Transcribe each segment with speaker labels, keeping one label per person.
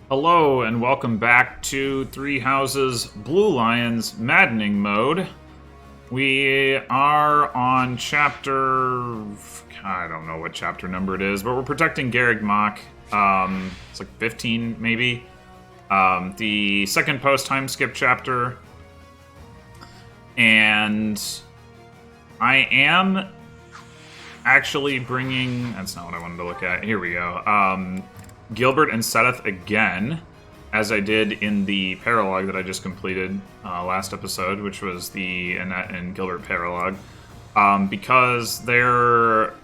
Speaker 1: Hello and welcome back to Three Houses Blue Lions Maddening mode. We are on chapter... I don't know what chapter number it is, but we're protecting Garreg Mach. It's like 15, maybe. The second post-time skip chapter. And I am actually bringing... That's not what I wanted to look at. Here we go. Gilbert and Seth again, as I did in the paralogue that I just completed last episode, which was the Annette and Gilbert paralogue, because they're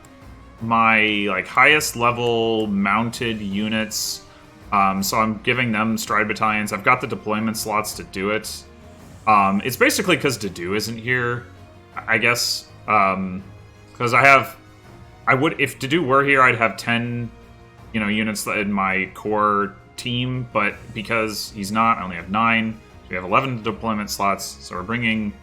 Speaker 1: my highest level mounted units. So I'm giving them stride battalions. I've got the deployment slots to do it. It's basically because Dedu isn't here, I guess. Because if Dedu were here, I'd have 10. Units in my core team, but because he's not, I only have 9. So we have 11 deployment slots, so we're bringing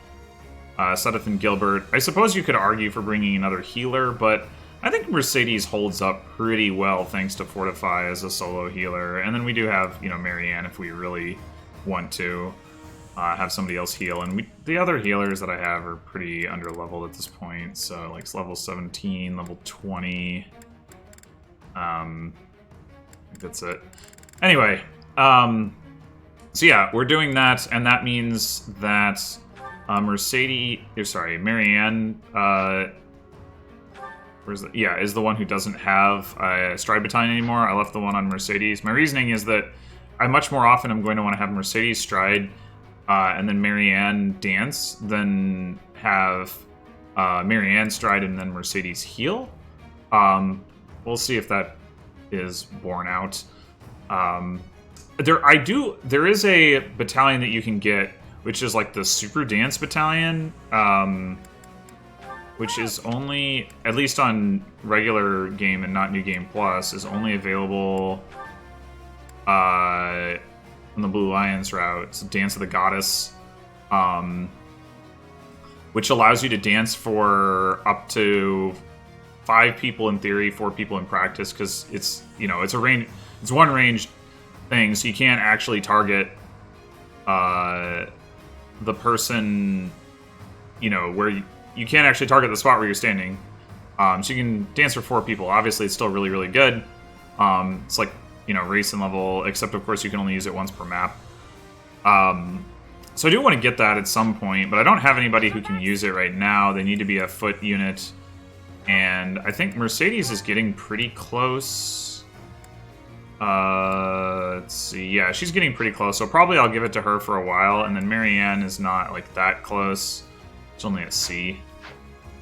Speaker 1: Seth and Gilbert. I suppose you could argue for bringing another healer, but I think Mercedes holds up pretty well thanks to Fortify as a solo healer. And then we do have, Marianne if we really want to have somebody else heal. And the other healers that I have are pretty under-leveled at this point, so like level 17, level 20... I think that's it. Anyway, so yeah, we're doing that, and that means that Marianne, is the one who doesn't have a stride battalion anymore. I left the one on Mercedes. My reasoning is that I much more often am going to want to have Mercedes stride and then Marianne dance than have Marianne stride and then Mercedes heal. We'll see if that is borne out. There is a battalion that you can get, which is like the Super Dance Battalion, which is only, at least on regular game and not New Game Plus, is only available on the Blue Lions route. It's Dance of the Goddess, which allows you to dance for up to 5 people in theory, 4 people in practice, because it's it's one range thing, so you can't actually target the person, where you can't actually target the spot where you're standing. So you can dance for 4 people. Obviously, it's still really, really good. It's like, race and level, except of course you can only use it once per map. So I do want to get that at some point, but I don't have anybody who can use it right now. They need to be a foot unit. And I think Mercedes is getting pretty close. Let's see. Yeah, she's getting pretty close. So probably I'll give it to her for a while. And then Marianne is not that close. It's only a C.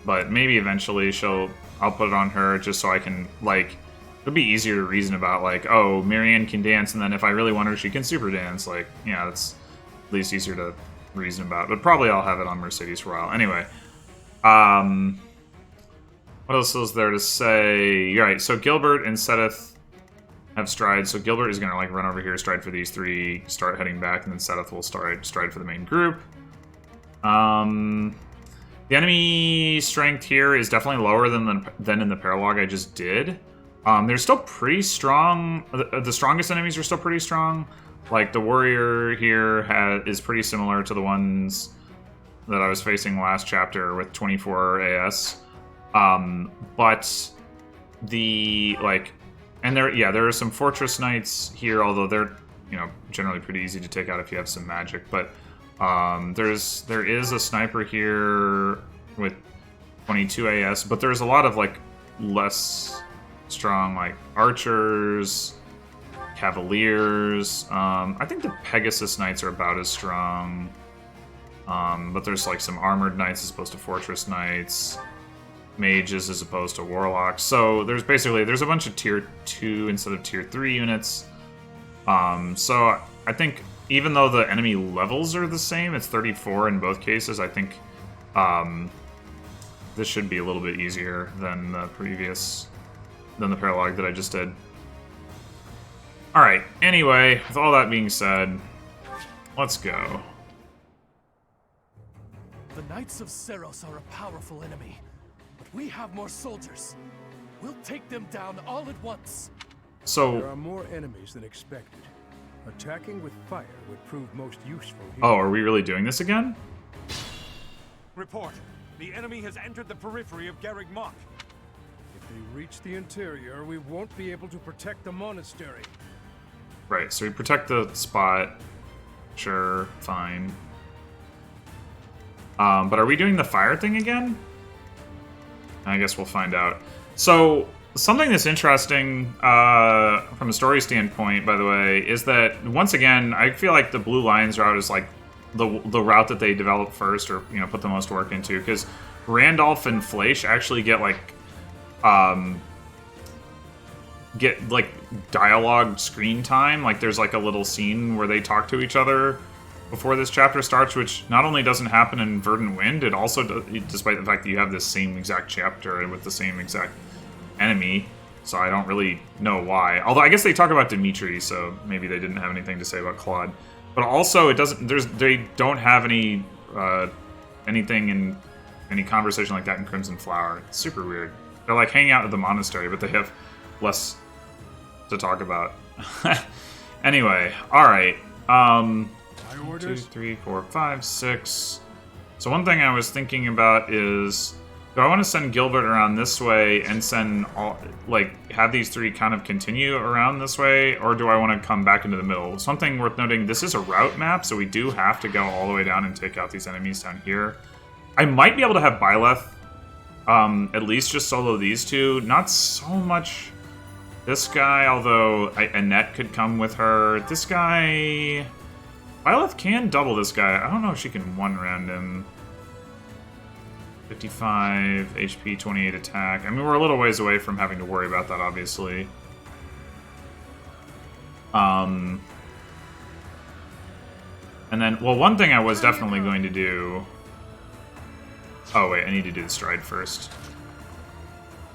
Speaker 1: But maybe eventually I'll put it on her just so I can, it'll be easier to reason about, oh, Marianne can dance. And then if I really want her, she can super dance. That's at least easier to reason about. But probably I'll have it on Mercedes for a while. Anyway. What else is there to say? You're right, so Gilbert and Seth have stride. So Gilbert is going to run over here, stride for these 3, start heading back, and then Seth will stride for the main group. The enemy strength here is definitely lower than in the paralogue I just did. They're still pretty strong. The strongest enemies are still pretty strong. The warrior here is pretty similar to the ones that I was facing last chapter with 24 AS. But there are some fortress knights here, although they're, generally pretty easy to take out if you have some magic. But there is a sniper here with 22 AS, but there's a lot of less strong archers, cavaliers. I think the Pegasus knights are about as strong. But there's some armored knights as opposed to fortress knights. Mages as opposed to warlocks. So there's a bunch of tier 2 instead of tier 3 units. So I think even though the enemy levels are the same, it's 34 in both cases, I think this should be a little bit easier than the paralogue that I just did. Alright, anyway, with all that being said, let's go.
Speaker 2: The Knights of Seros are a powerful enemy. We have more soldiers. We'll take them down all at once.
Speaker 1: So
Speaker 3: there are more enemies than expected. Attacking with fire would prove most useful here.
Speaker 1: Oh, are we really doing this again?
Speaker 2: Report. The enemy has entered the periphery of Garreg Mach.
Speaker 3: If they reach the interior, we won't be able to protect the monastery.
Speaker 1: Right, so we protect the spot. Sure, fine. But are we doing the fire thing again? I guess we'll find out. So, something that's interesting from a story standpoint, by the way, is that, once again, I feel like the Blue Lions route is like the route that they develop first, or, you know, put the most work into, because Randolph and Fleisch actually get dialogue screen time. Like, there's like a little scene where they talk to each other before this chapter starts, which not only doesn't happen in Verdant Wind, it also does, despite the fact that you have this same exact chapter and with the same exact enemy. So I don't really know why. Although I guess they talk about Dimitri, so maybe they didn't have anything to say about Claude. But also, it doesn't. They don't have any anything in any conversation like that in Crimson Flower. It's super weird. They're like hanging out at the monastery, but they have less to talk about. Anyway, all right. 1, 2, 3, 4, 5, 6. So one thing I was thinking about is, do I want to send Gilbert around this way and send all, like, have these three kind of continue around this way, or do I want to come back into the middle? Something worth noting, this is a route map, so we do have to go all the way down and take out these enemies down here. I might be able to have Byleth at least just solo these two. Not so much this guy, although Annette could come with her. This guy... Byleth can double this guy. I don't know if she can one-round him. 55 HP, 28 attack. I mean, we're a little ways away from having to worry about that, obviously. And then, well, one thing I was definitely going to do... Oh, wait, I need to do the stride first.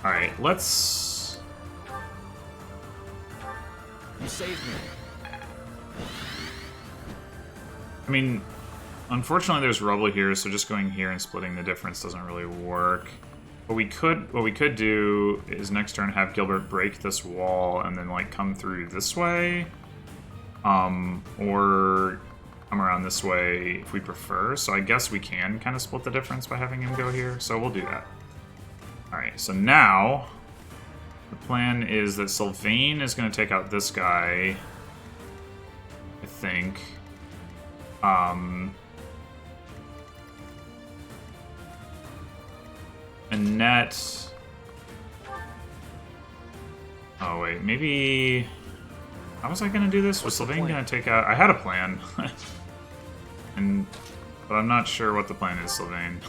Speaker 1: Alright, let's...
Speaker 4: You saved me.
Speaker 1: I mean, unfortunately there's rubble here, so just going here and splitting the difference doesn't really work. What we could do is next turn have Gilbert break this wall and then like come through this way. Or come around this way if we prefer. So I guess we can kind of split the difference by having him go here. So we'll do that. Alright, so now the plan is that Sylvain is going to take out this guy, I think. Annette... Oh, wait, maybe... How was I going to do this? Was Sylvain going to take out... I had a plan. But I'm not sure what the plan is, Sylvain.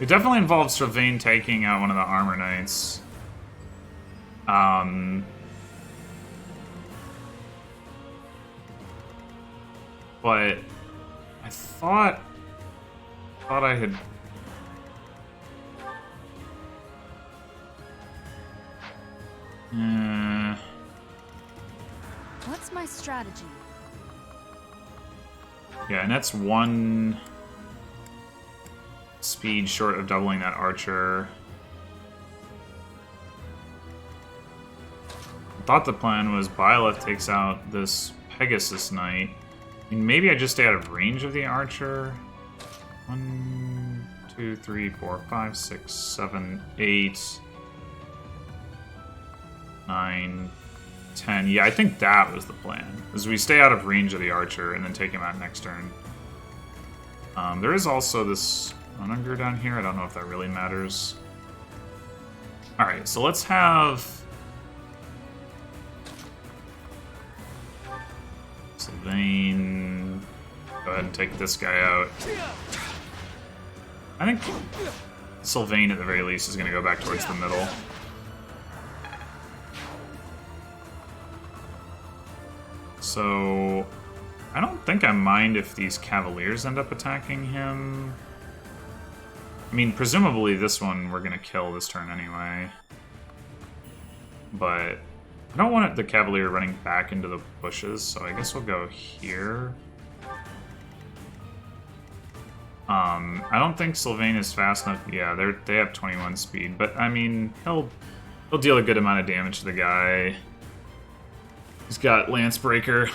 Speaker 1: It definitely involves Sylvain taking out one of the armor knights. But I thought I had...
Speaker 5: What's my strategy?
Speaker 1: Yeah, and that's one speed short of doubling that archer. I thought the plan was Byleth takes out this Pegasus Knight. I mean, maybe I just stay out of range of the archer. 1, 2, 3, 4, 5, 6, 7, 8, 9, 10. Yeah, I think that was the plan. Is we stay out of range of the archer and then take him out next turn. There is also this Onager down here. I don't know if that really matters. Alright, so let's have... Sylvain... Go ahead and take this guy out. I think Sylvain, at the very least, is going to go back towards the middle. So... I don't think I mind if these Cavaliers end up attacking him. I mean, presumably this one we're going to kill this turn anyway. But I don't want the Cavalier running back into the bushes, so I guess we'll go here. I don't think Sylvain is fast enough. Yeah, they have 21 speed, but I mean, he'll He'll deal a good amount of damage to the guy. He's got Lance Breaker.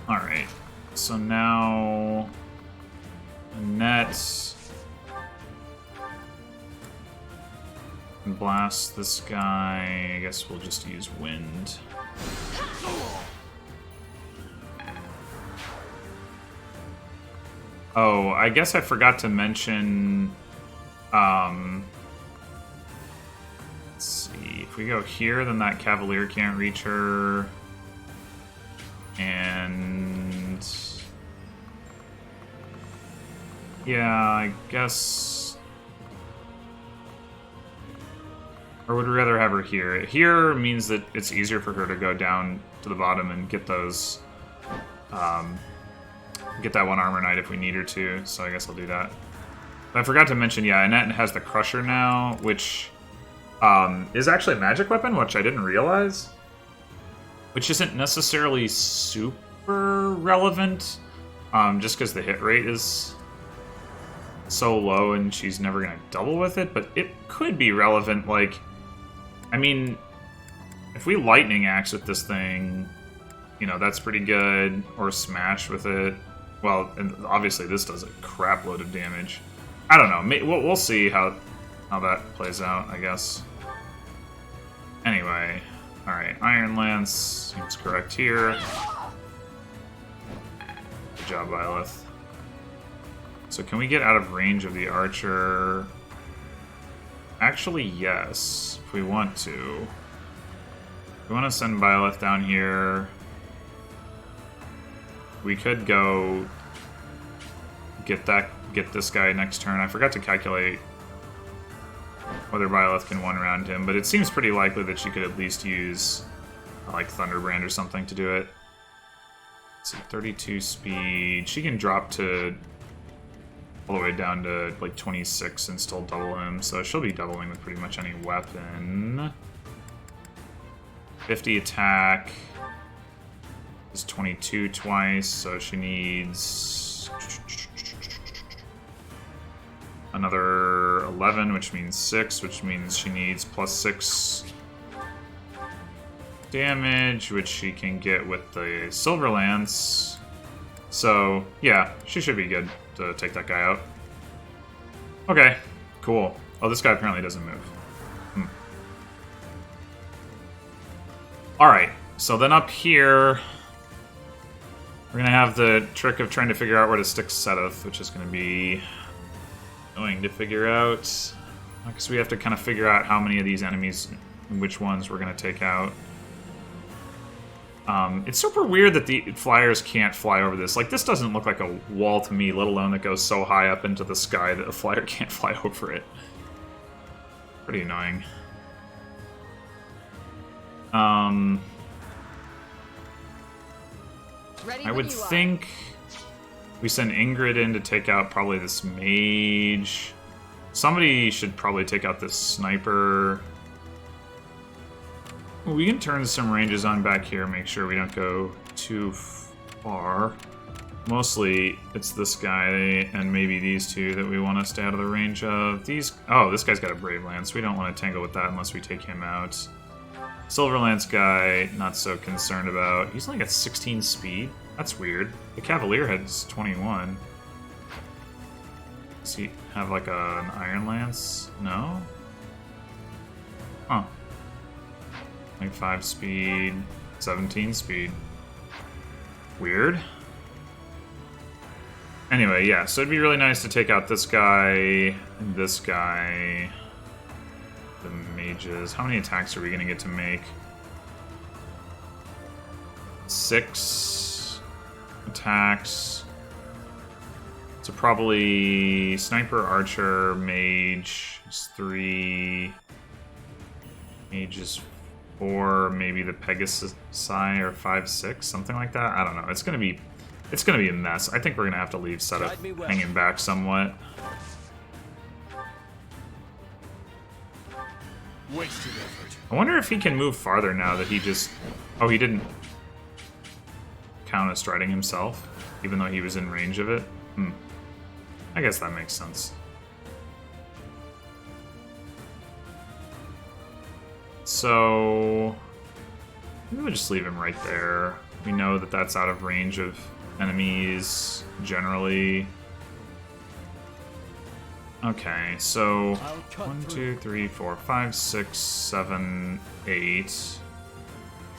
Speaker 1: Alright. So now... Annette... And blast this guy. I guess we'll just use wind. Oh, I guess I forgot to mention... let's see. If we go here, then that Cavalier can't reach her. And... yeah, I guess... or would we rather have her here? Here means that it's easier for her to go down to the bottom and get those... get that one Armor Knight if we need her to, so I guess I'll do that. But I forgot to mention, yeah, Annette has the Crusher now, which is actually a magic weapon, which I didn't realize. Which isn't necessarily super relevant, just because the hit rate is so low and she's never going to double with it, but it could be relevant, like... I mean, if we Lightning Axe with this thing, you know, that's pretty good, or Smash with it. Well, and obviously this does a crap load of damage. I don't know. We'll see how that plays out, I guess. Anyway, alright. Iron Lance seems correct here. Good job, Byleth. So can we get out of range of the archer? Actually, yes, if we want to. We want to send Byleth down here. We could go get this guy next turn. I forgot to calculate whether Byleth can one-round him, but it seems pretty likely that she could at least use like Thunderbrand or something to do it. Let's see, 32 speed. She can drop to all the way down to like 26 and still double him, so she'll be doubling with pretty much any weapon. 50 attack. Is 22 twice, so she needs another 11, which means 6, which means she needs plus 6 damage, which she can get with the Silver Lance. So, yeah, she should be good to take that guy out. Okay, cool. Oh, this guy apparently doesn't move. Alright, so then up here... we're going to have the trick of trying to figure out where to stick Sethith, which is going to be annoying to figure out. Because we have to kind of figure out how many of these enemies and which ones we're going to take out. It's super weird that the flyers can't fly over this. Like, this doesn't look like a wall to me, let alone that goes so high up into the sky that a flyer can't fly over it. Pretty annoying. I would think we send Ingrid in to take out probably this mage. Somebody should probably take out this sniper. We can turn some ranges on back here, make sure we don't go too far. Mostly, it's this guy and maybe these two that we want to stay out of the range of. These... oh, this guy's got a Brave Lance. We don't want to tangle with that unless we take him out. Silver Lance guy, not so concerned about. He's only got 16 speed. That's weird. The Cavalier has 21. Does he have like an Iron Lance? No? Huh. Like 5 speed, 17 speed. Weird. Anyway, yeah, so it'd be really nice to take out this guy and this guy. The mages. How many attacks are we going to get to make? 6 attacks. So probably sniper, archer, mage is 3. Mage is 4. Maybe the Pegasus or 5, 6, something like that. I don't know. It's gonna be a mess. I think we're gonna have to leave Sethith hanging back somewhat.
Speaker 2: Wasted effort.
Speaker 1: I wonder if he can move farther now that he just... oh, he didn't count as striding himself, even though he was in range of it. I guess that makes sense. So maybe we'll just leave him right there. We know that that's out of range of enemies generally. Okay, so 1, 2, 3, 4, 5, 6, 7, 8.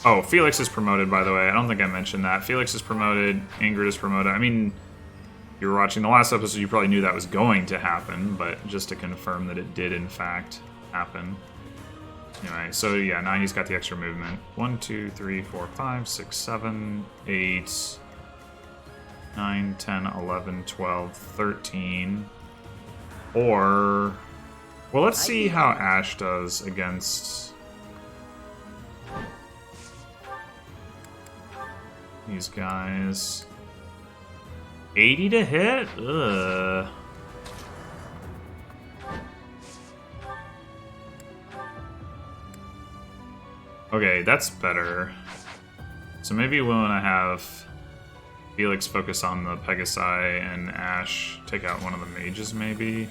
Speaker 1: Oh, Felix is promoted, by the way. I don't think I mentioned that. Felix is promoted. Ingrid is promoted. I mean, you were watching the last episode, you probably knew that was going to happen, but just to confirm that it did, in fact, happen. Anyway, so yeah, now he's got the extra movement. 1, 2, 3, 4, 5, 6, 7, 8, 9, 10, 11, 12, 13. Or, well, let's see how Ash does against these guys. 80 to hit? Ugh. Okay, that's better. So maybe we want to have Felix focus on the Pegasi and Ash take out one of the mages, maybe.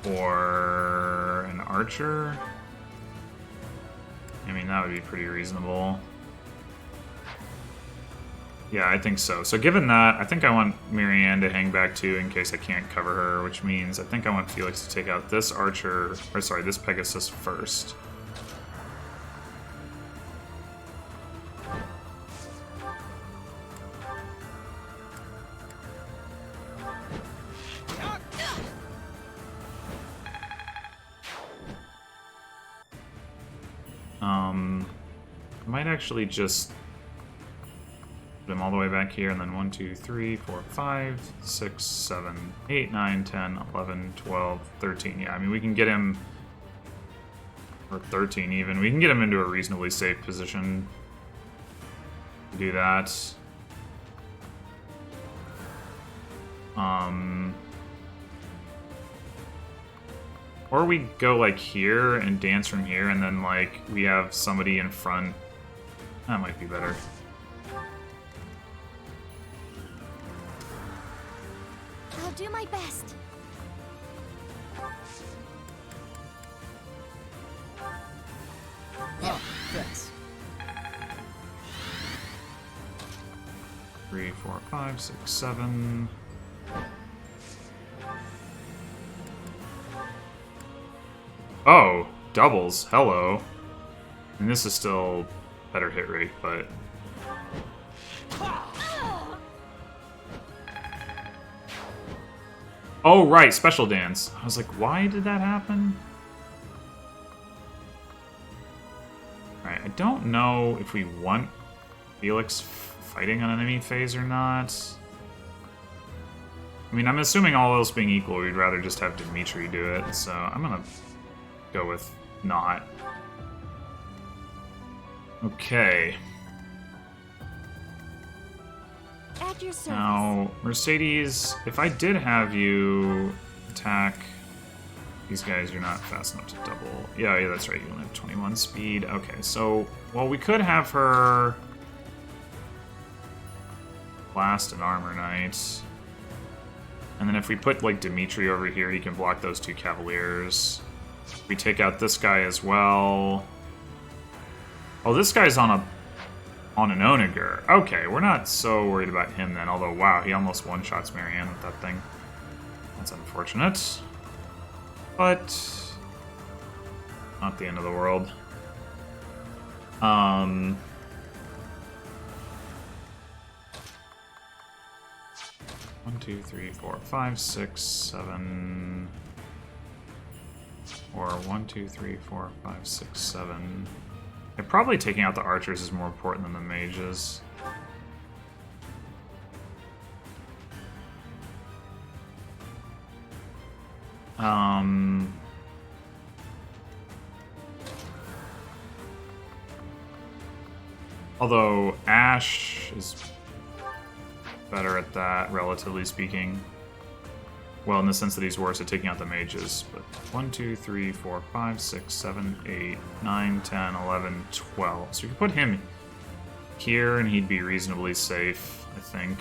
Speaker 1: Or an archer. I mean, that would be pretty reasonable. Yeah, I think so. So given that, I think I want Marianne to hang back too in case I can't cover her, which means I think I want Felix to take out this archer, or sorry, this Pegasus first. I might actually just put him all the way back here, and then 1, 2, 3, 4, 5, 6, 7, 8, 9, 10, 11, 12, 13. Yeah, I mean, we can get him, or 13 even, we can get him into a reasonably safe position to do that. Or we go like here and dance from here, and then like we have somebody in front. That might be better.
Speaker 5: I'll do my best.
Speaker 2: Ah, thanks.
Speaker 1: 3, 4, 5, 6, 7. Oh, doubles. Hello. And this is still better hit rate, but... Oh, right, special dance. I was like, why did that happen? Alright, I don't know if we want Felix fighting on enemy phase or not. I mean, I'm assuming all else being equal, we'd rather just have Dimitri do it, so I'm gonna go with not. Okay.
Speaker 5: At your service.
Speaker 1: Now, Mercedes, if I did have you attack these guys, you're not fast enough to double. Yeah, that's right, you only have 21 speed. Okay, so, well, we could have her blast an armor knight. And then if we put, like, Dimitri over here, he can block those two cavaliers. We take out this guy as well. Oh, this guy's on an Onager. Okay, we're not so worried about him then. Although, wow, he almost one-shots Marianne with that thing. That's unfortunate. But not the end of the world. 1, 2, 3, 4, 5, 6, 7. Or 1, 2, 3, 4, 5, 6, 7. Yeah, probably taking out the archers is more important than the mages. Although Ash is better at that, relatively speaking. Well, in the sense that he's worse at taking out the mages. But 1, 2, 3, 4, 5, 6, 7, 8, 9, 10, 11, 12. So you could put him here and he'd be reasonably safe, I think.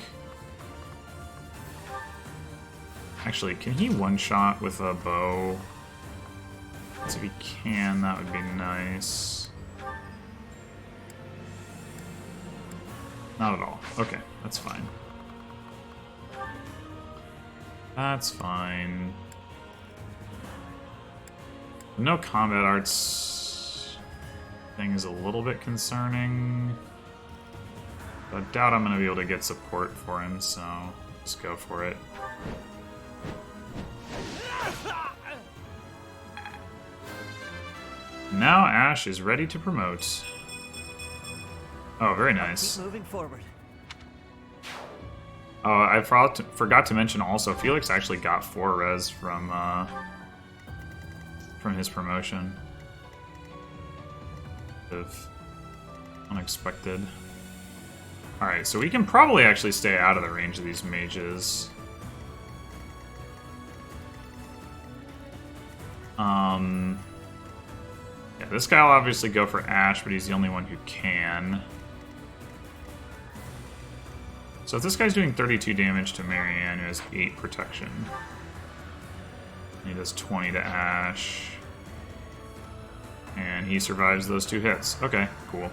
Speaker 1: Actually, can he one-shot with a bow? Let's see if he can, that would be nice. Not at all. Okay, that's fine. That's fine. No combat arts thing is a little bit concerning. But I doubt I'm going to be able to get support for him, so let's go for it. Now Ash is ready to promote. Oh, very nice.
Speaker 4: Keep moving forward.
Speaker 1: Oh, I forgot to mention also, Felix actually got 4 res from his promotion. Unexpected. Alright, so we can probably actually stay out of the range of these mages. Yeah, this guy will obviously go for Ash, but he's the only one who can. So if this guy's doing 32 damage to Marianne, who has 8 protection. He does 20 to Ash. And he survives those 2 hits. Okay, cool.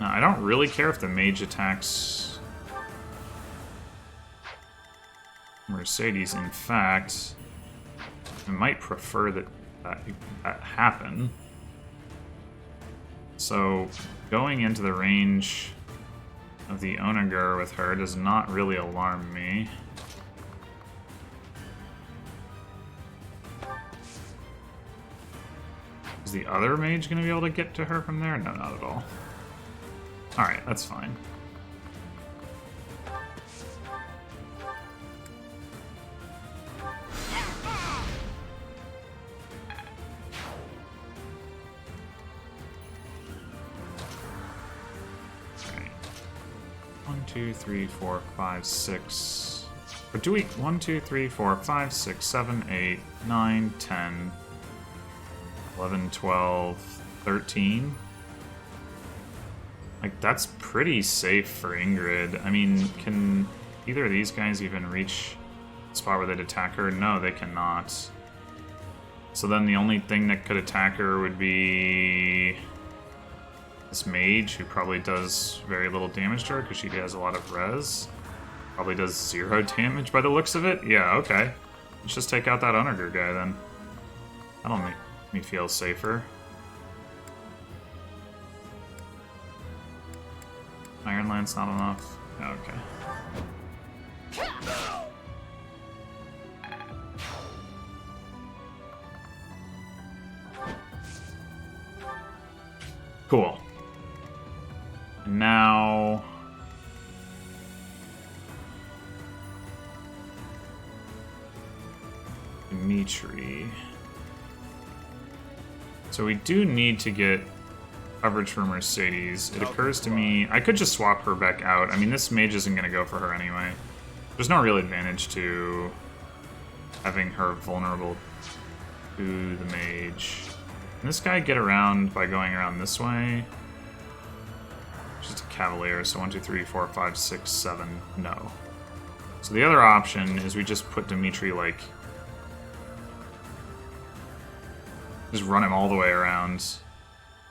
Speaker 1: Now, I don't really care if the mage attacks Mercedes. In fact, I might prefer that happen. So, going into the range of the Onager with her does not really alarm me. Is the other mage going to be able to get to her from there? No, not at all. Alright, that's fine. Alright. 1, 2, 3, 4, 5, 6. Or do we? 1, 2, 3, 4, 5, 6, 7, 8, 9, 10, 11, 12, 13. Like, that's pretty safe for Ingrid. I mean, can either of these guys even reach the spot where they'd attack her? No, they cannot. So then the only thing that could attack her would be this mage, who probably does very little damage to her because she has a lot of res. Probably does 0 damage by the looks of it. Yeah, okay. Let's just take out that Onager guy then. That'll make me feel safer. Iron Lance not enough. Okay. Cool. And now Dimitri. So we do need to get coverage for Mercedes. It occurs to me I could just swap her back out. I mean, this mage isn't going to go for her anyway. There's no real advantage to having her vulnerable to the mage. Can this guy get around by going around this way? Just a cavalier, so 1, 2, 3, 4, 5, 6, 7. No. So the other option is we just put Dimitri, like, just run him all the way around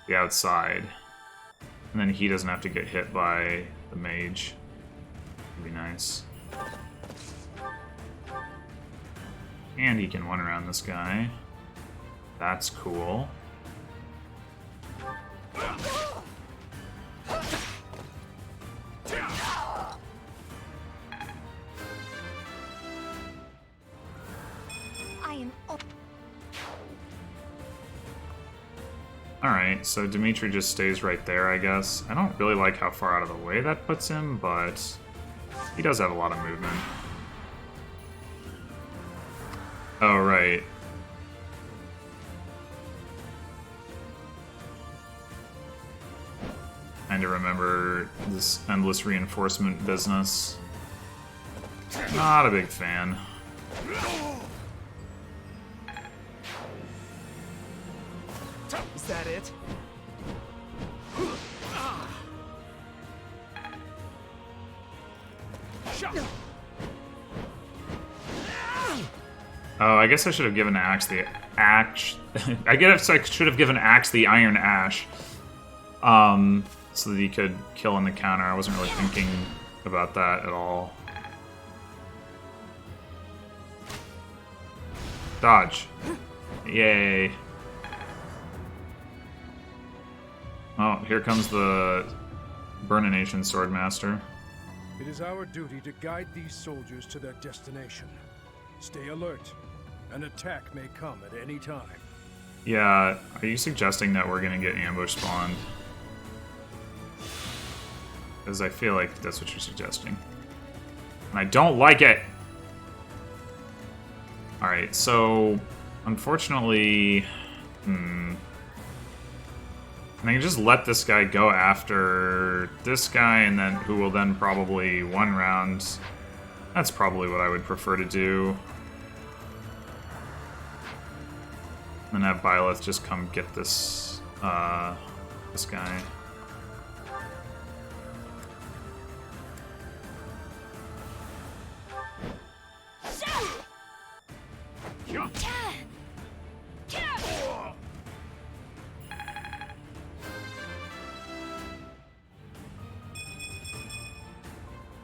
Speaker 1: the outside, and then he doesn't have to get hit by the mage. Would be nice. And he can one around this guy. That's cool. Alright, so Dimitri just stays right there, I guess. I don't really like how far out of the way that puts him, but he does have a lot of movement. Oh, right. Trying to remember this endless reinforcement business. Not a big fan.
Speaker 4: Is that it?
Speaker 1: Oh, I guess I should have given Axe the Axe. I guess I should have given Axe the Iron Ash. So that he could kill in the counter. I wasn't really thinking about that at all. Dodge. Yay. Oh, here comes the Burnination Swordmaster.
Speaker 3: It is our duty to guide these soldiers to their destination. Stay alert. An attack may come at any time.
Speaker 1: Yeah, are you suggesting that we're gonna get ambush spawned? Because I feel like that's what you're suggesting. And I don't like it! Alright, so... Unfortunately... I can just let this guy go after this guy, and then who will then probably one round. That's probably what I would prefer to do. And have Byleth just come get this this guy.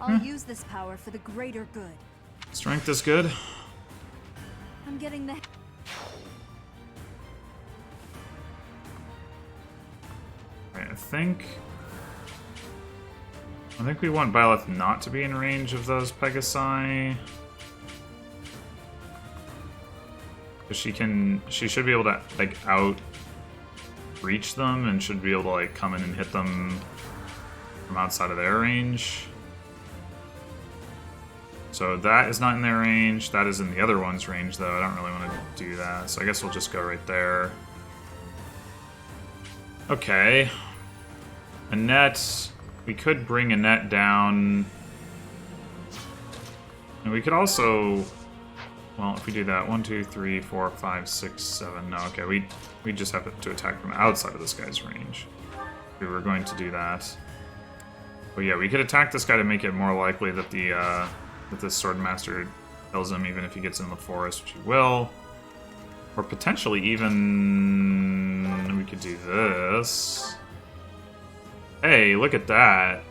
Speaker 4: I'll use this power for the greater good.
Speaker 1: Strength is good.
Speaker 4: I'm getting the...
Speaker 1: Right, I think we want Byleth not to be in range of those Pegasi. Because she should be able to, like, out-reach them and should be able to, like, come in and hit them from outside of their range. So that is not in their range. That is in the other one's range, though. I don't really want to do that. So I guess we'll just go right there. Okay. Annette. We could bring Annette down. And we could also... Well, if we do that, 1, 2, 3, 4, 5, 6, 7. No, okay, we just have to attack from outside of this guy's range. We were going to do that. But yeah, we could attack this guy to make it more likely that that this Swordmaster kills him, even if he gets in the forest, which he will. Or potentially even... we could do this. Hey, look at that.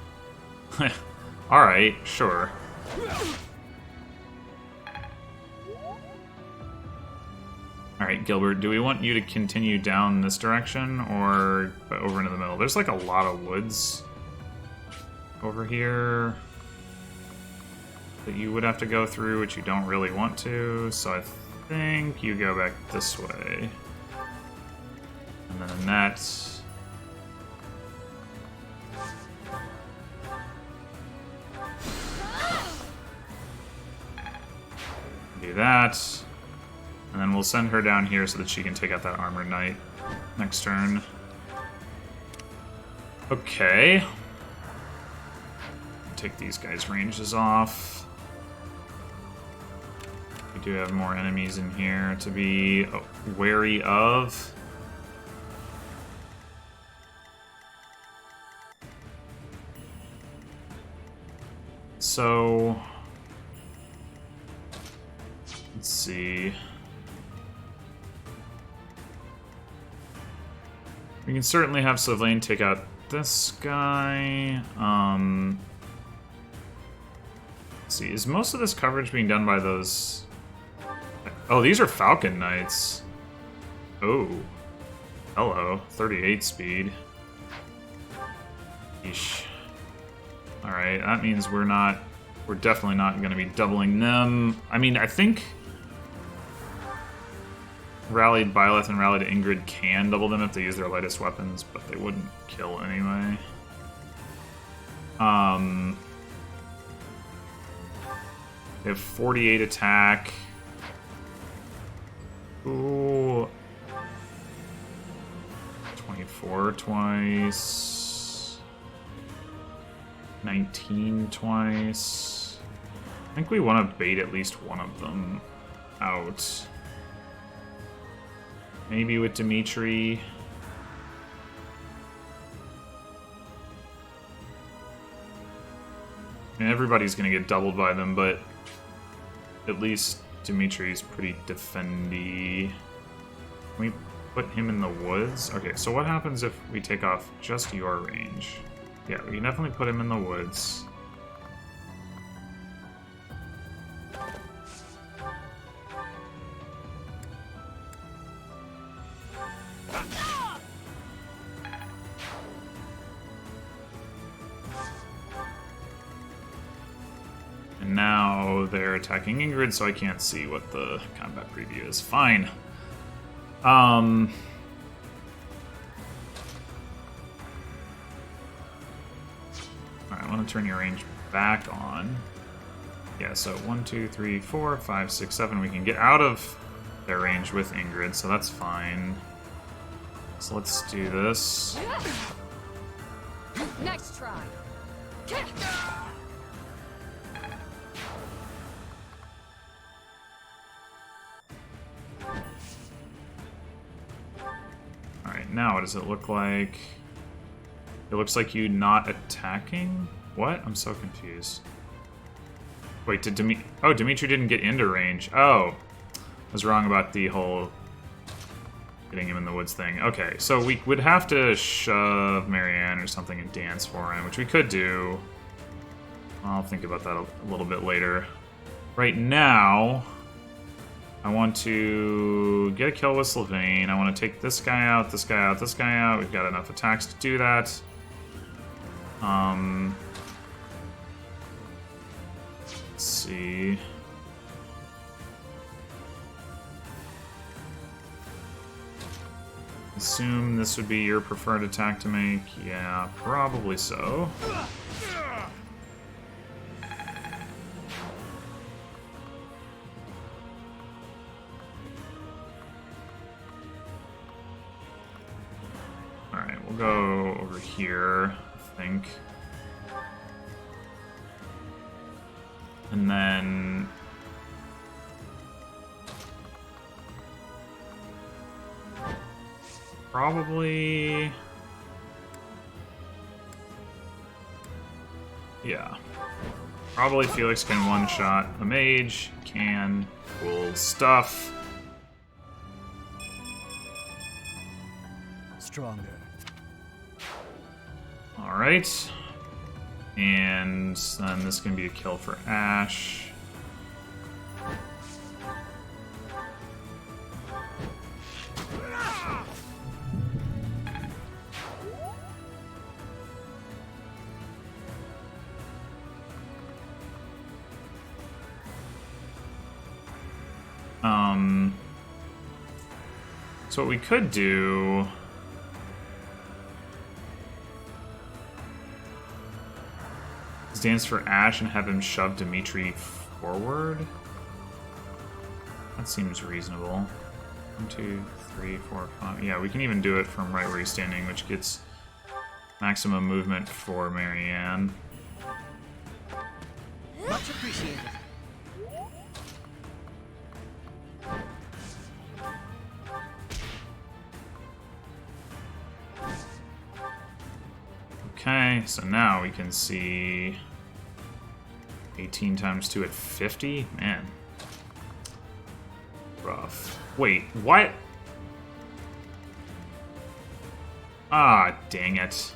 Speaker 1: Alright, sure. Alright, Gilbert, do we want you to continue down this direction or over into the middle? There's like a lot of woods over here that you would have to go through, which you don't really want to, so I think you go back this way. And then that... do that. And then we'll send her down here so that she can take out that Armored Knight next turn. Okay. Take these guys' ranges off. We do have more enemies in here to be wary of. So... let's see. We can certainly have Sylvain take out this guy. Let's see, is most of this coverage being done by those... oh, these are Falcon Knights. Oh. Hello. 38 speed. Yeesh. Alright, that means we're definitely not going to be doubling them. I mean, I think Rallied Byleth and Rallied Ingrid can double them if they use their lightest weapons, but they wouldn't kill anyway. They have 48 attack. Ooh. 24 twice. 19 twice. I think we want to bait at least one of them out. Maybe with Dimitri. I mean, everybody's gonna get doubled by them, but at least Dimitri's pretty defendy. Can we put him in the woods? Okay, so what happens if we take off just your range? Yeah, we can definitely put him in the woods. And now they're attacking Ingrid, so I can't see what the combat preview is. Fine. Alright, I want to turn your range back on. Yeah, so 1, 2, 3, 4, 5, 6, 7. We can get out of their range with Ingrid, so that's fine. So let's do this.
Speaker 5: Nice try.
Speaker 1: Alright, now what does it look like? It looks like you not attacking? What? I'm so confused. Wait, did Dimitri didn't get into range. Oh. I was wrong about the whole getting him in the woods thing. Okay, so we would have to shove Marianne or something and dance for him, which we could do. I'll think about that a little bit later. Right now, I want to get a kill with Sylvain. I want to take this guy out, this guy out, this guy out. We've got enough attacks to do that. Let's see. Assume this would be your preferred attack to make. Yeah, probably so. Alright, we'll go over here, I think. And then... probably... yeah. Probably Felix can one-shot a mage. Can. Cool stuff.
Speaker 2: Stronger.
Speaker 1: Alright. And then this can be a kill for Ash. So what we could do is dance for Ash and have him shove Dimitri forward. That seems reasonable. 1, 2, 3, 4, 5. Yeah, we can even do it from right where he's standing, which gets maximum movement for Marianne.
Speaker 6: Much appreciated.
Speaker 1: Okay, so now we can see 18 times 2 at 50? Man. Rough. Wait, what? Ah, dang it.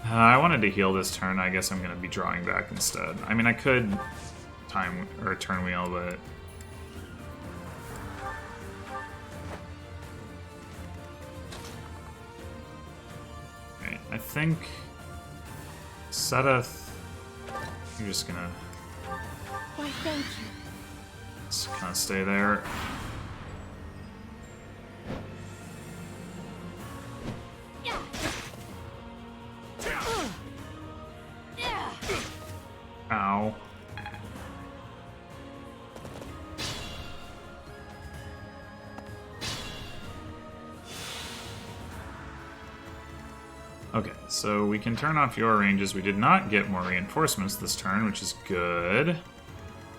Speaker 1: I wanted to heal this turn. I guess I'm going to be drawing back instead. I mean, I could time or turn wheel, but... I think Seth, you're just gonna
Speaker 5: Why, thank you.
Speaker 1: just kind of stay there. Ow. Okay, so we can turn off your ranges. We did not get more reinforcements this turn, which is good.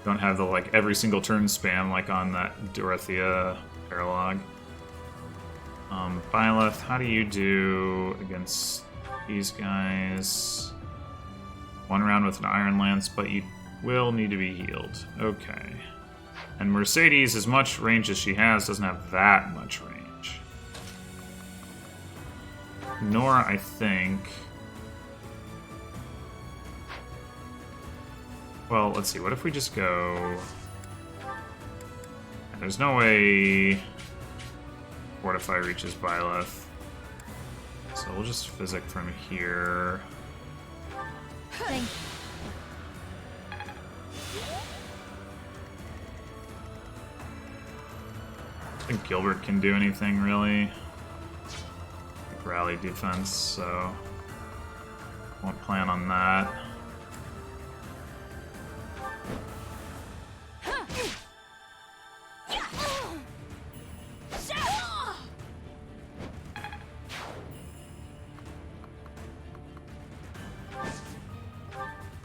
Speaker 1: Don't have the, like, every single turn spam like on that Dorothea paralog. Byleth, how do you do against these guys? 1 round with an Iron Lance, but you will need to be healed. Okay. And Mercedes, as much range as she has, doesn't have that much range. Nor, I think... Well, let's see. What if we just go... There's no way Fortify reaches Byleth. So we'll just Physic from here.
Speaker 4: Thank you.
Speaker 1: I think Gilbert can do anything, really. Like rally defense, so... Won't plan on that.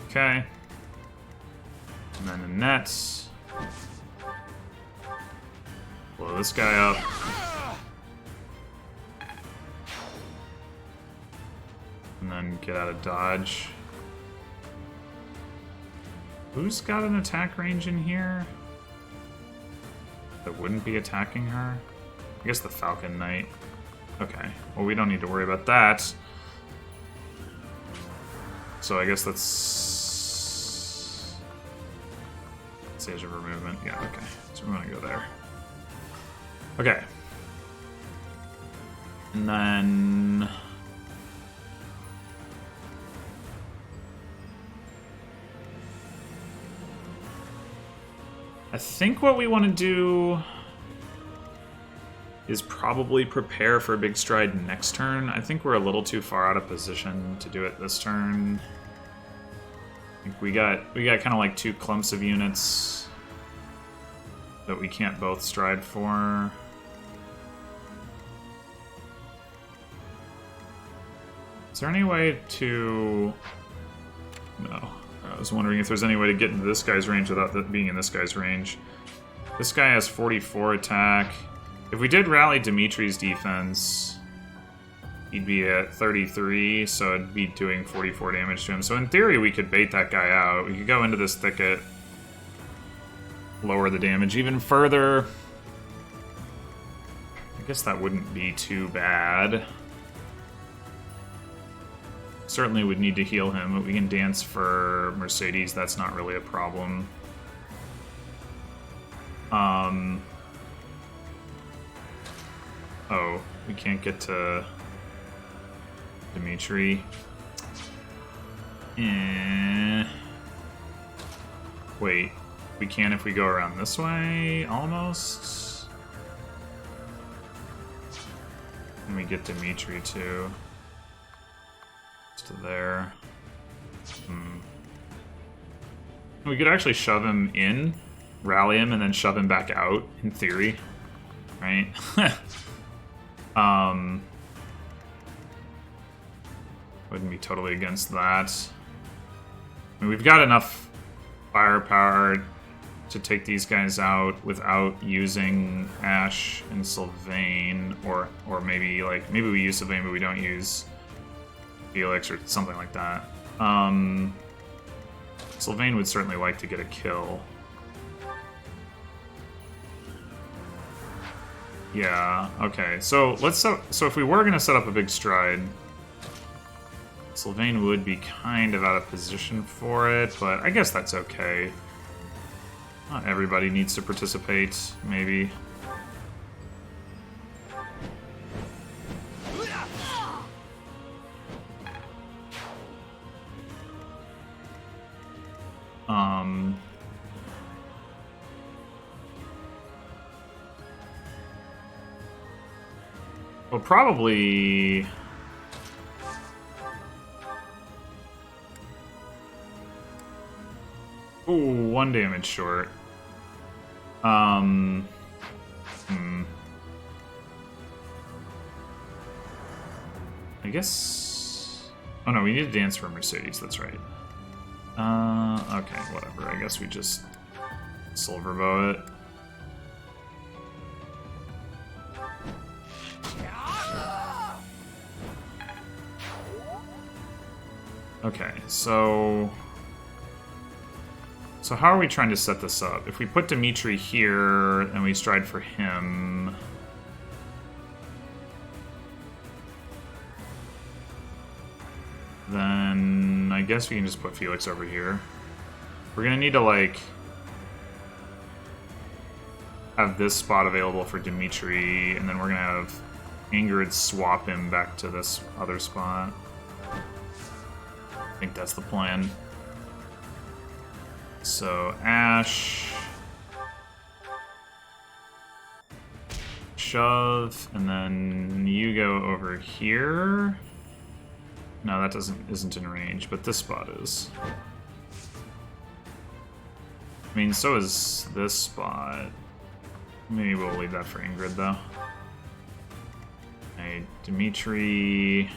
Speaker 1: Okay. And then the nets. Blow this guy up. And then get out of dodge. Who's got an attack range in here that wouldn't be attacking her? I guess the Falcon Knight. Okay. Well, we don't need to worry about that. So I guess that's... Stage of movement. Yeah, okay. So we want to go there. Okay. And then... I think what we want to do is probably prepare for a big stride next turn. I think we're a little too far out of position to do it this turn. I think we got kind of like 2 clumps of units that we can't both stride for. Is there any way to... No. I was wondering if there's any way to get into this guy's range without being in this guy's range. This guy has 44 attack. If we did rally Dimitri's defense, he'd be at 33, so it'd be doing 44 damage to him. So in theory, we could bait that guy out. We could go into this thicket, lower the damage even further. I guess that wouldn't be too bad. Certainly would need to heal him, but we can dance for Mercedes. That's not really a problem. Oh, we can't get to Dimitri. Wait, we can if we go around this way, almost. And we get Dimitri too. To there. We could actually shove him in, rally him, and then shove him back out, in theory. Right? Wouldn't be totally against that. I mean, we've got enough firepower to take these guys out without using Ash and Sylvain, or maybe we use Sylvain but we don't use Felix or something like that. Sylvain would certainly like to get a kill. Yeah, okay. So if we were gonna set up a big stride, Sylvain would be kind of out of position for it, but I guess that's okay. Not everybody needs to participate, maybe. Well, probably... Ooh, 1 damage short. I guess... Oh no, we need to dance for Mercedes, that's right. Okay, whatever. I guess we just silver bow it. Okay, so how are we trying to set this up? If we put Dimitri here and we stride for him, then I guess we can just put Felix over here. We're gonna need to, like, have this spot available for Dimitri, and then we're gonna have Ingrid swap him back to this other spot. I think that's the plan. So, Ash, shove, and then you go over here. No, that isn't in range, but this spot is. I mean, so is this spot. Maybe we'll leave that for Ingrid, though. Okay, Dimitri.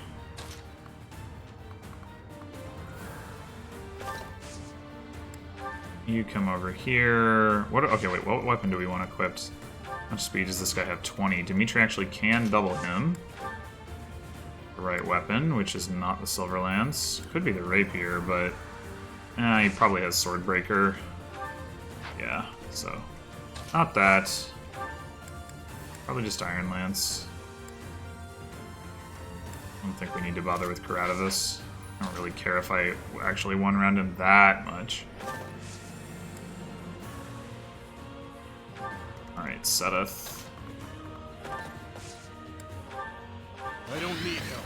Speaker 1: You come over here. What? Okay, wait. What weapon do we want equipped? How much speed does this guy have? 20. Dimitri actually can double him. The right weapon, which is not the Silver Lance. Could be the rapier, but he probably has Swordbreaker. Yeah, so not that. Probably just Iron Lance. I don't think we need to bother with Karativus. I don't really care if I actually one-round him that much. Alright, Setheth.
Speaker 2: I don't need help.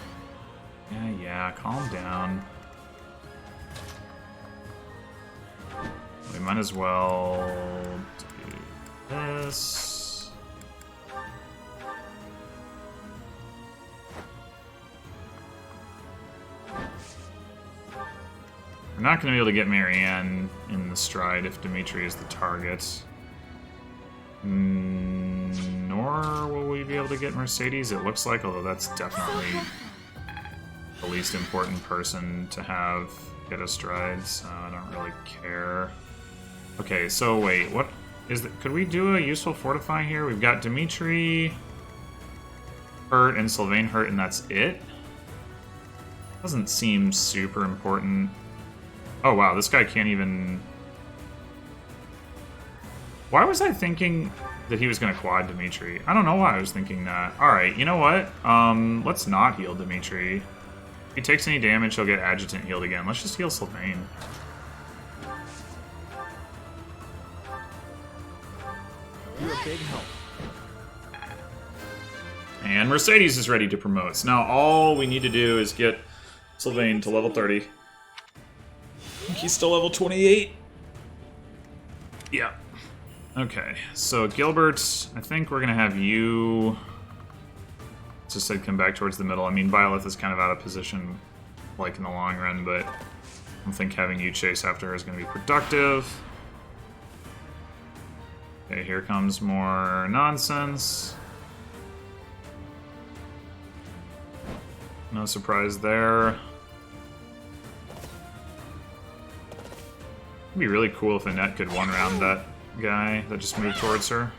Speaker 1: Yeah, calm down. We might as well do this. We're not going to be able to get Marianne in the stride if Dimitri is the target. Nor will we be able to get Mercedes, it looks like, although that's definitely the least important person to have get a stride, so I don't really care. Okay, so wait, what is that? Could we do a useful fortify here? We've got Dimitri hurt and Sylvain hurt, and that's it? Doesn't seem super important. Oh wow, this guy can't even... Why was I thinking that he was going to quad Dimitri? I don't know why I was thinking that. Alright, you know what? Let's not heal Dimitri. If he takes any damage, he'll get Adjutant healed again. Let's just heal Sylvain.
Speaker 2: You're a big help.
Speaker 1: And Mercedes is ready to promote. So now all we need to do is get Sylvain to level 30. I think he's still level 28. Yeah. Okay, so Gilbert, I think we're going to have you... Just said come back towards the middle. I mean, Violet is kind of out of position, like, in the long run, but I don't think having you chase after her is going to be productive. Okay, here comes more nonsense. No surprise there. It'd be really cool if Annette could one-round that guy that just moved towards her.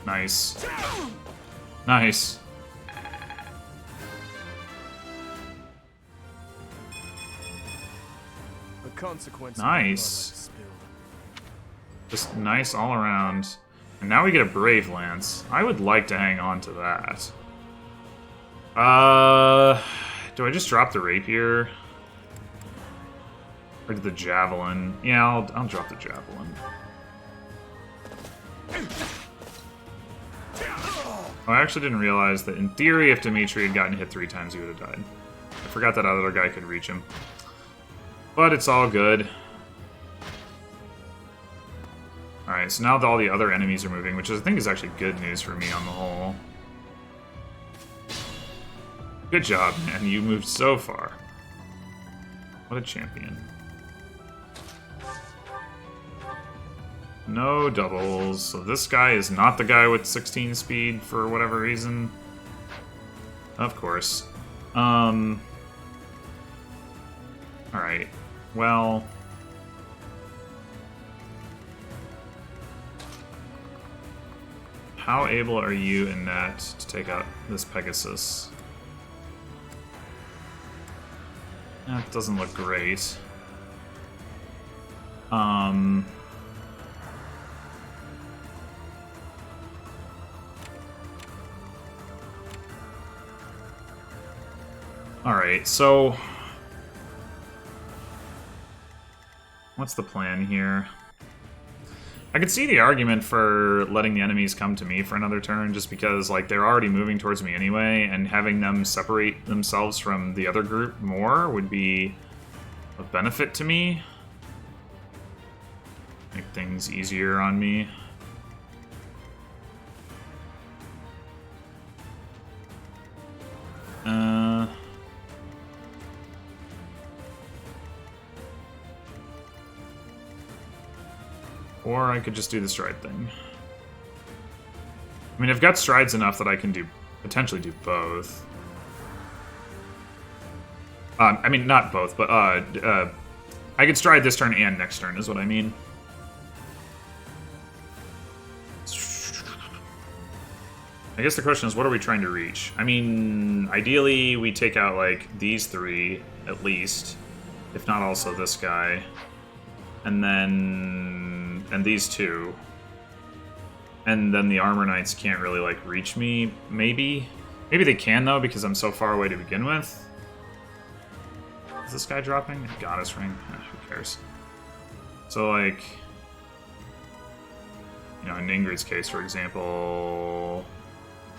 Speaker 1: Nice. Nice.
Speaker 2: The consequence.
Speaker 1: Nice. Just nice all around. And now we get a Brave Lance. I would like to hang on to that. Do I just drop the Rapier? Or the Javelin? Yeah, I'll drop the Javelin. Oh, I actually didn't realize that in theory if Dimitri had gotten hit 3 times he would have died. I forgot that other guy could reach him. But it's all good. Alright, so now that all the other enemies are moving, which I think is actually good news for me on the whole. Good job, man. You moved so far. What a champion. No doubles. So this guy is not the guy with 16 speed for whatever reason. Of course. Alright. Well... How able are you in that to take out this Pegasus? That doesn't look great. Alright, so... what's the plan here? I could see the argument for letting the enemies come to me for another turn, just because, like, they're already moving towards me anyway, and having them separate themselves from the other group more would be of benefit to me. Make things easier on me. Or I could just do the stride thing. I mean, I've got strides enough that I can potentially do both. I mean, not both, but I could stride this turn and next turn is what I mean. I guess the question is, what are we trying to reach? I mean, ideally, we take out, like, these three, at least. If not also this guy. And then... and these two. And then the Armor Knights can't really, like, reach me, maybe? Maybe they can, though, because I'm so far away to begin with. Is this guy dropping? Goddess Ring? Who cares? So, like... you know, in Ingrid's case, for example...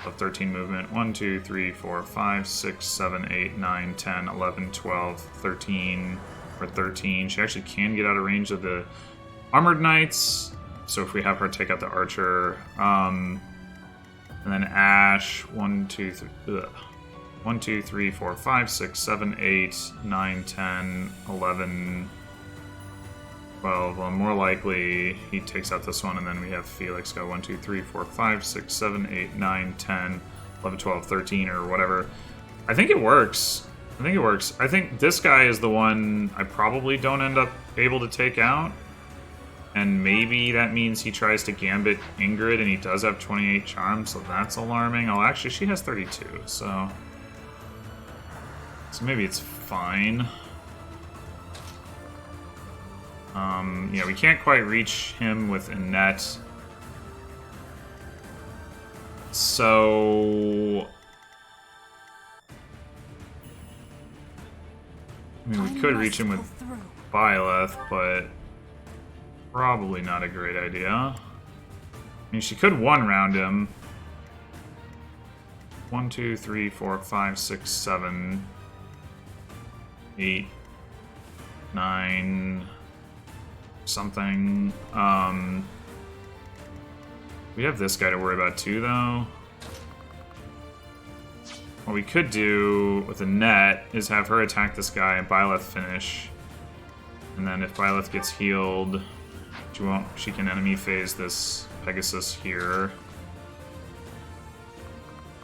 Speaker 1: of 13 movement. 1, 2, 3, 4, 5, 6, 7, 8, 9, 10, 11, 12, 13, or 13. She actually can get out of range of the Armored Knights. So if we have her take out the Archer. And then Ash. 1, 2, 3, 1, 2, 3, 4, 5, 6, 7, 8, 9, 10, 11, 12. Well, more likely he takes out this one, and then we have Felix go 1, 2, 3, 4, 5, 6, 7, 8, 9, 10, 11, 12, 13, or whatever. I think it works. I think this guy is the one I probably don't end up able to take out. And maybe that means he tries to gambit Ingrid, and he does have 28 charms, so that's alarming. Oh, actually, she has 32, so maybe it's fine. Yeah, we can't quite reach him with a net. So... I mean, we could reach him with Byleth, but probably not a great idea. I mean, she could one-round him. 1, 2, 3, 4, 5, 6, 7, 8, 9... something. We have this guy to worry about too, though. What we could do with a net is have her attack this guy and Byleth finish. And then if Byleth gets healed, she can enemy phase this Pegasus here.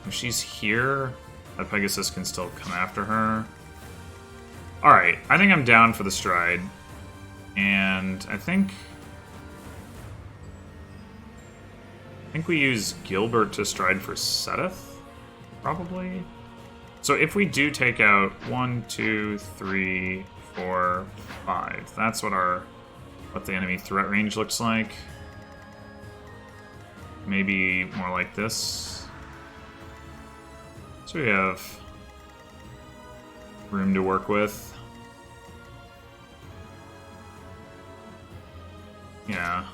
Speaker 1: If she's here, that Pegasus can still come after her. Alright, I think I'm down for the stride. And I think we use Gilbert to stride for Seteth, probably. So if we do take out 1, 2, 3, 4, 5, that's what the enemy threat range looks like. Maybe more like this. So we have room to work with. Yeah.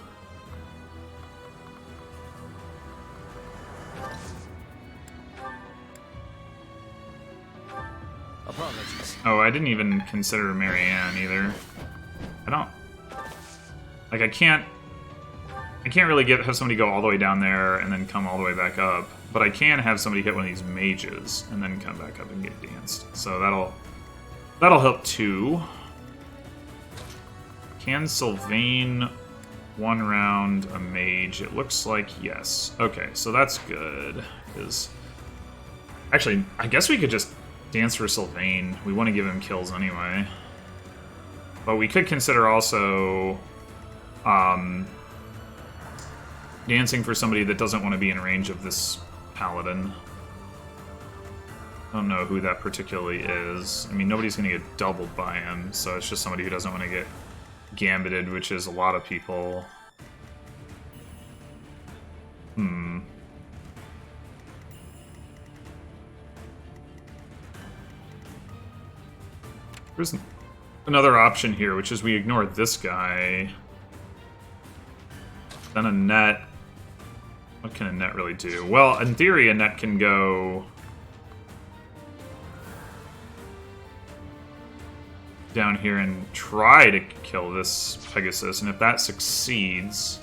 Speaker 2: Apologies.
Speaker 1: Oh, I didn't even consider Marianne either. I don't... like, I can't really have somebody go all the way down there and then come all the way back up. But I can have somebody hit one of these mages and then come back up and get danced. So that'll help too. Can Sylvain one round a mage? It looks like yes. Okay, so that's good. Because actually, I guess we could just dance for Sylvain. We want to give him kills anyway. But we could consider also dancing for somebody that doesn't want to be in range of this paladin. I don't know who that particularly is. I mean, nobody's going to get doubled by him, so it's just somebody who doesn't want to get gambited, which is a lot of people. There's another option here, which is we ignore this guy. Then a net. What can a net really do? Well, in theory, a net can go down here and try to kill this Pegasus, and if that succeeds...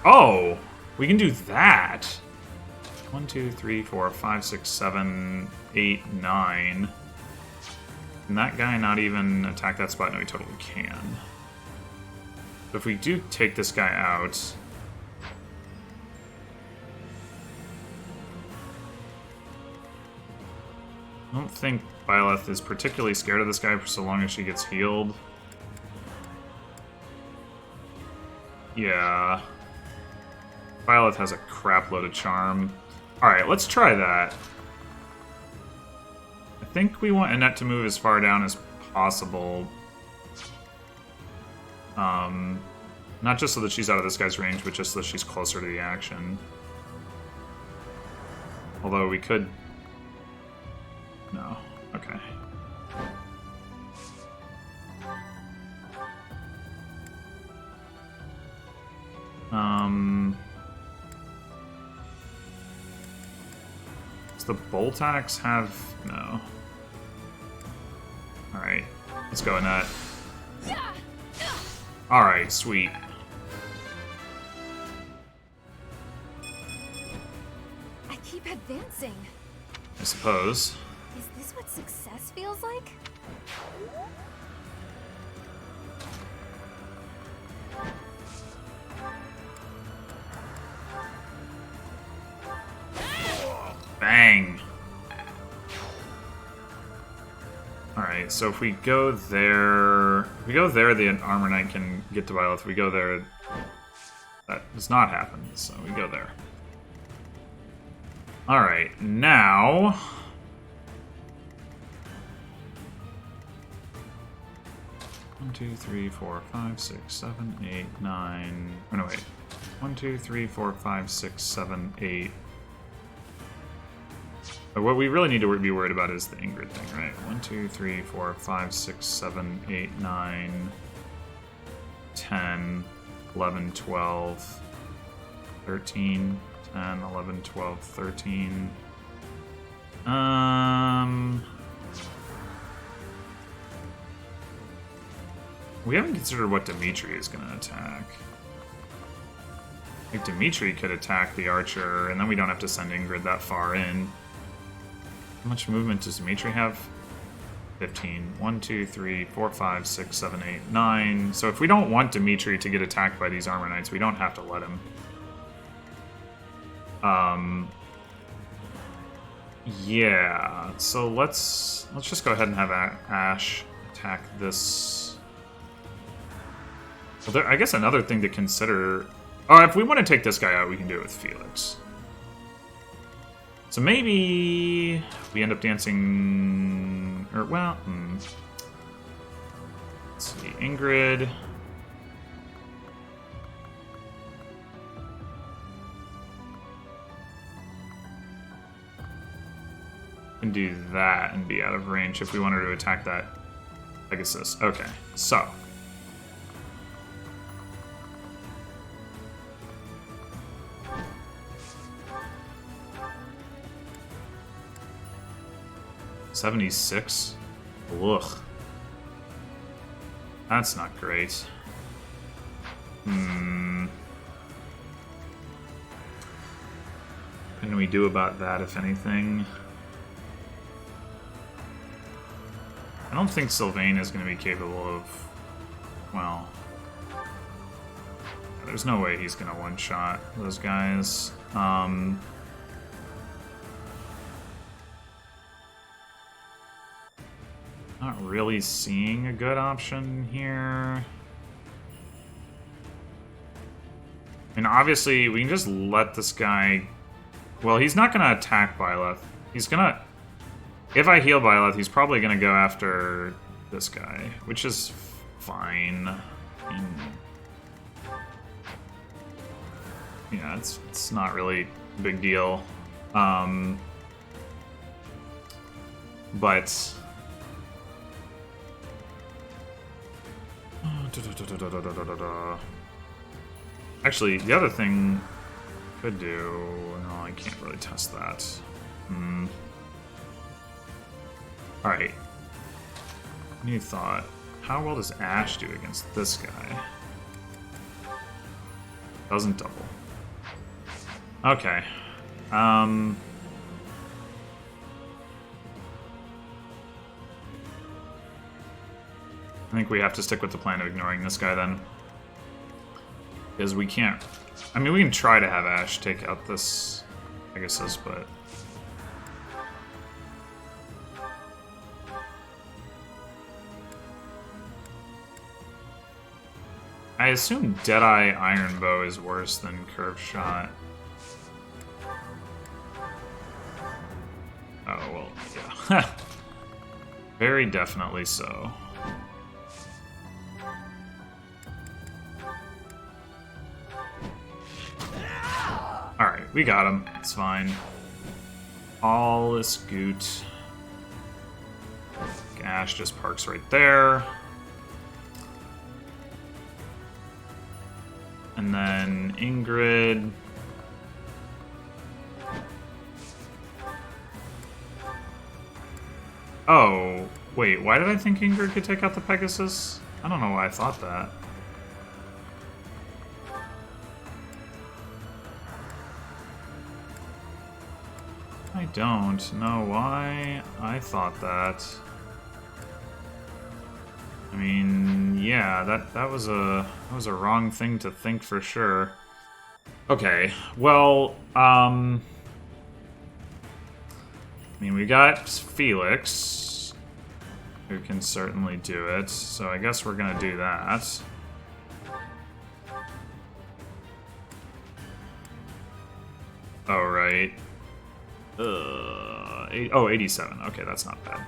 Speaker 1: Oh! We can do that! 1, 2, 3, 4, 5, 6, 7, 8, 9. Can that guy not even attack that spot? No, he totally can. But if we do take this guy out... I don't think Byleth is particularly scared of this guy for so long as she gets healed. Yeah. Byleth has a crap load of charm. Alright, let's try that. I think we want Annette to move as far down as possible. Not just so that she's out of this guy's range, but just so that she's closer to the action. Although we could... No. Okay. Does the bolt axe have... No. Alright. Let's go, Annette. Alright, sweet.
Speaker 4: I keep advancing.
Speaker 1: I suppose.
Speaker 4: Is this what success feels like?
Speaker 1: Bang! Alright, so if we go there... If we go there, the Armor Knight can get to Byleth. If we go there, that does not happen, so we go there. Alright, now... 1, 2, 3, 4, 5, 6, 7, 8, 9... Oh, no, wait. 1, 2, 3, 4, 5, 6, 7, 8... But what we really need to be worried about is the Ingrid thing, right? 1, 2, 3, 4, 5, 6, 7, 8, 9... 10, 11, 12... 13, 10, 11, 12, 13... We haven't considered what Dimitri is going to attack. Like, Dimitri could attack the archer, and then we don't have to send Ingrid that far in. How much movement does Dimitri have? 15. 1, 2, 3, 4, 5, 6, 7, 8, 9. So if we don't want Dimitri to get attacked by these Armor Knights, we don't have to let him. Yeah. So let's just go ahead and have Ash attack this. Well, I guess another thing to consider... Oh, if we want to take this guy out, we can do it with Felix. So maybe we end up dancing... Or, well... Let's see, Ingrid... Can do that and be out of range if we wanted to attack that Pegasus. Okay, so... $76? Ugh. That's not great. What can we do about that, if anything? I don't think Sylvain is going to be capable of... Well... There's no way he's going to one-shot those guys. Not really seeing a good option here. I mean, obviously, we can just let this guy... Well, he's not going to attack Byleth. He's going to... If I heal Byleth, he's probably going to go after this guy, which is fine. I mean, yeah, it's not really a big deal. But... Actually, the other thing I could do... No, I can't really test that. Alright. New thought. How well does Ash do against this guy? Doesn't double. Okay. I think we have to stick with the plan of ignoring this guy then. Because we can't... I mean, we can try to have Ash take out this Pegasus, but... I assume Deadeye Iron Bow is worse than Curve Shot. Oh, well, yeah. Very definitely so. Alright, we got him. It's fine. All is good. Ash just parks right there. And then Ingrid. Oh, wait, why did I think Ingrid could take out the Pegasus? I don't know why I thought that. I don't know why I thought that. I mean, yeah, that was a wrong thing to think for sure. Okay, well, I mean, we got Felix, who can certainly do it, so I guess we're gonna do that. Oh, right. 87. Okay, that's not bad.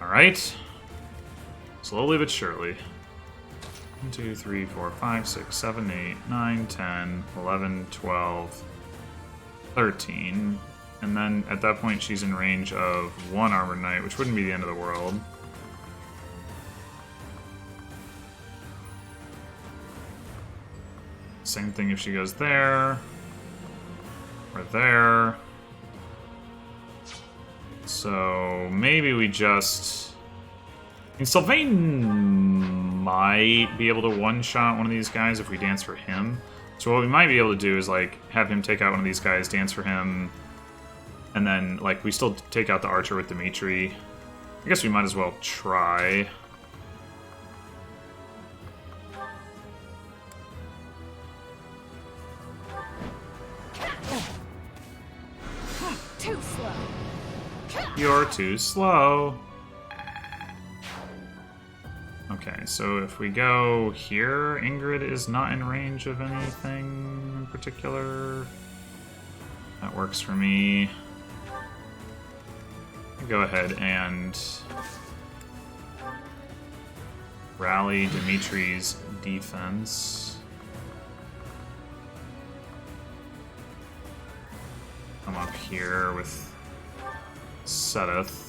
Speaker 1: Alright. Slowly but surely. 1, 2, 3, 4, 5, 6, 7, 8, 9, 10, 11, 12, 13. And then at that point she's in range of 1 Armored Knight, which wouldn't be the end of the world. Same thing if she goes there. Or there. So maybe we just... I mean, Sylvain might be able to one-shot one of these guys if we dance for him. So what we might be able to do is, like, have him take out one of these guys, dance for him, and then, like, we still take out the archer with Dimitri. I guess we might as well try.
Speaker 5: Too slow.
Speaker 1: You're too slow. Okay, so if we go here, Ingrid is not in range of anything in particular. That works for me. Go ahead and rally Dimitri's defense. Come up here with Sedith.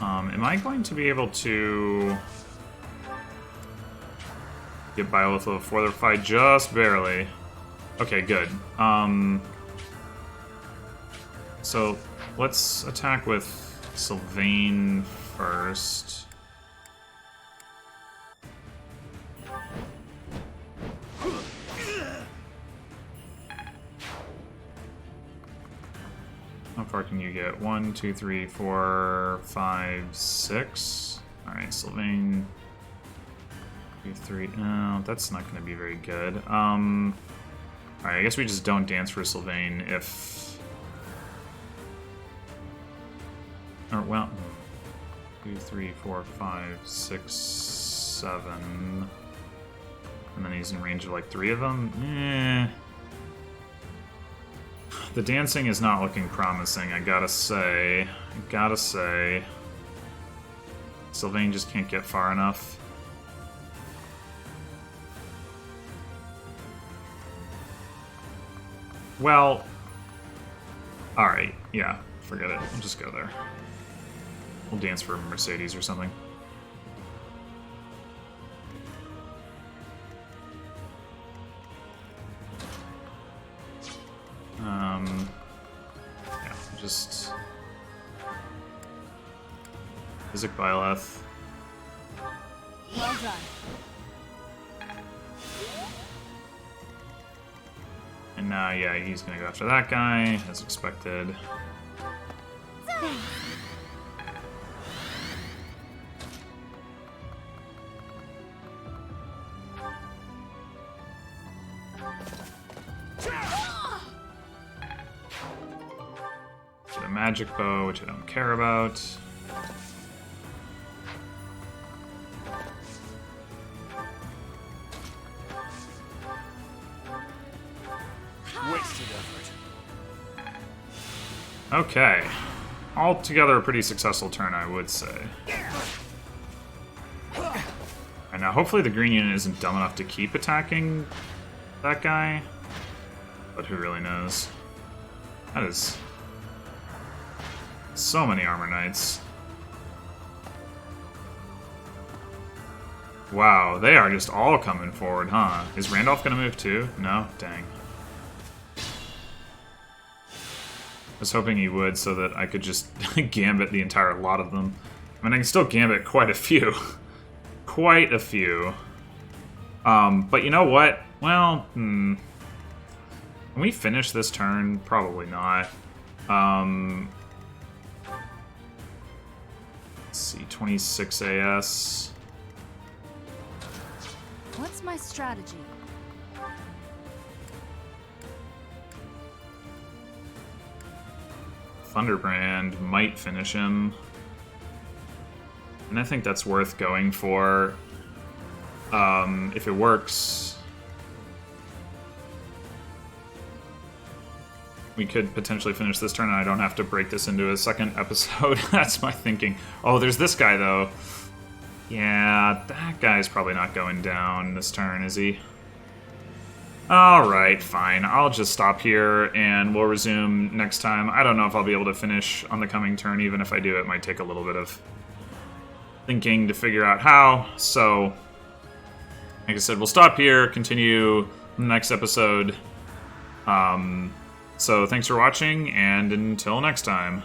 Speaker 1: Am I going to be able to get Byleth level 4 the fight? Just barely. Okay, good. So let's attack with Sylvain first. How far can you get? 1, 2, 3, 4, 5, 6. Alright, Sylvain. 3. No, that's not going to be very good. Alright, I guess we just don't dance for Sylvain if... Or, well... 2, 3, 4, 5, 6, 7... And then he's in range of like 3 of them? The dancing is not looking promising, I gotta say. Sylvain just can't get far enough. Well... Alright, yeah, forget it. We'll just go there. We'll dance for Mercedes or something. Yeah, just... Physic Byleth.
Speaker 4: Well done.
Speaker 1: And now, yeah, he's gonna go after that guy, as expected. Get a magic bow, which I don't care about.
Speaker 2: Wasted effort.
Speaker 1: Okay. Altogether a pretty successful turn, I would say. And now hopefully the green unit isn't dumb enough to keep attacking that guy. But who really knows? That is... so many Armor Knights. Wow, they are just all coming forward, huh? Is Randolph gonna move too? No? Dang. I was hoping he would so that I could just gambit the entire lot of them. I mean, I can still gambit quite a few. Quite a few. But you know what? Well, Can we finish this turn? Probably not. Let's see, 26 AS.
Speaker 4: What's my strategy?
Speaker 1: Thunderbrand might finish him. And I think that's worth going for. If it works, we could potentially finish this turn and I don't have to break this into a second episode. That's my thinking. Oh, there's this guy, though. Yeah, that guy's probably not going down this turn, is he? Alright, fine. I'll just stop here, and we'll resume next time. I don't know if I'll be able to finish on the coming turn. Even if I do, it might take a little bit of thinking to figure out how. So, like I said, we'll stop here, continue the next episode. So thanks for watching, and until next time.